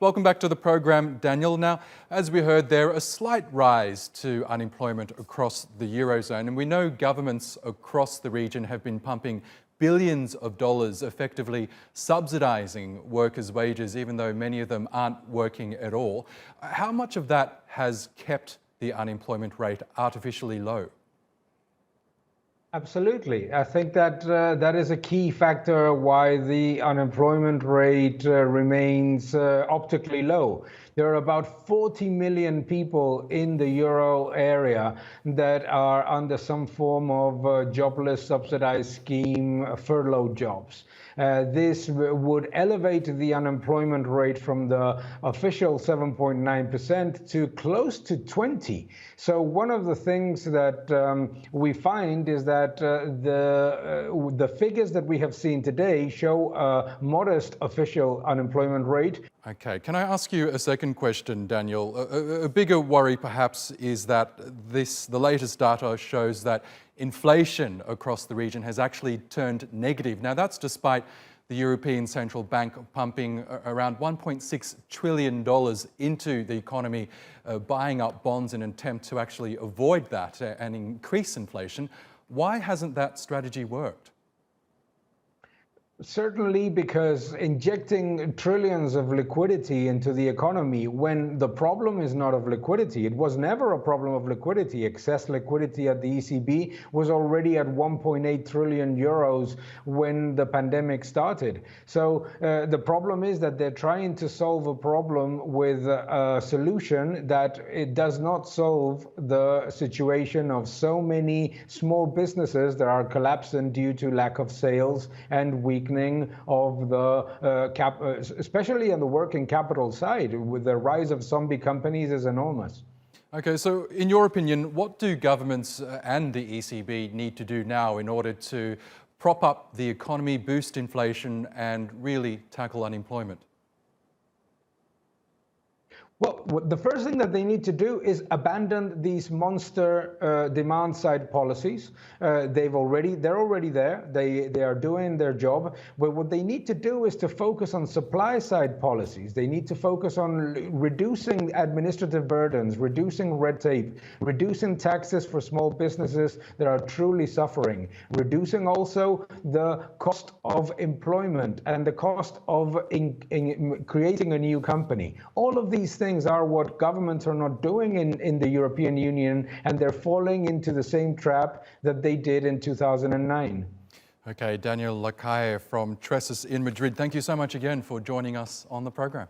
Welcome back to the program, Daniel. Now, as we heard there, a slight rise to unemployment across the Eurozone, and we know governments across the region have been pumping billions of dollars, effectively subsidising workers' wages, even though many of them aren't working at all. How much of that has kept the unemployment rate artificially low? Absolutely. I think that that is a key factor why the unemployment rate remains optically low. There are about 40 million people in the euro area that are under some form of jobless subsidized scheme, furlough jobs. This would elevate the unemployment rate from the official 7.9% to close to 20. So one of the things that we find is that the figures that we have seen today show a modest official unemployment rate. Okay, can I ask you a second question, Daniel? A bigger worry perhaps is that the latest data shows that inflation across the region has actually turned negative. Now that's despite the European Central Bank pumping around $1.6 trillion into the economy, buying up bonds in an attempt to actually avoid that and increase inflation. Why hasn't that strategy worked? Certainly because injecting trillions of liquidity into the economy when the problem is not of liquidity. It was never a problem of liquidity. Excess liquidity at the ECB was already at 1.8 trillion euros when the pandemic started. So the problem is that they're trying to solve a problem with a solution that it does not solve the situation of so many small businesses that are collapsing due to lack of sales and weakness of the especially on the working capital side, with the rise of zombie companies is enormous. Okay, so in your opinion, what do governments and the ECB need to do now in order to prop up the economy, boost inflation, and really tackle unemployment? Well, the first thing that they need to do is abandon these monster demand-side policies. They're already there. They are doing their job. But what they need to do is to focus on supply-side policies. They need to focus on reducing administrative burdens, reducing red tape, reducing taxes for small businesses that are truly suffering, reducing also the cost of employment and the cost of creating a new company. All of these things are what governments are not doing in the European Union, and they're falling into the same trap that they did in 2009. Okay, Daniel Lacalle from Tresses in Madrid, thank you so much again for joining us on the program.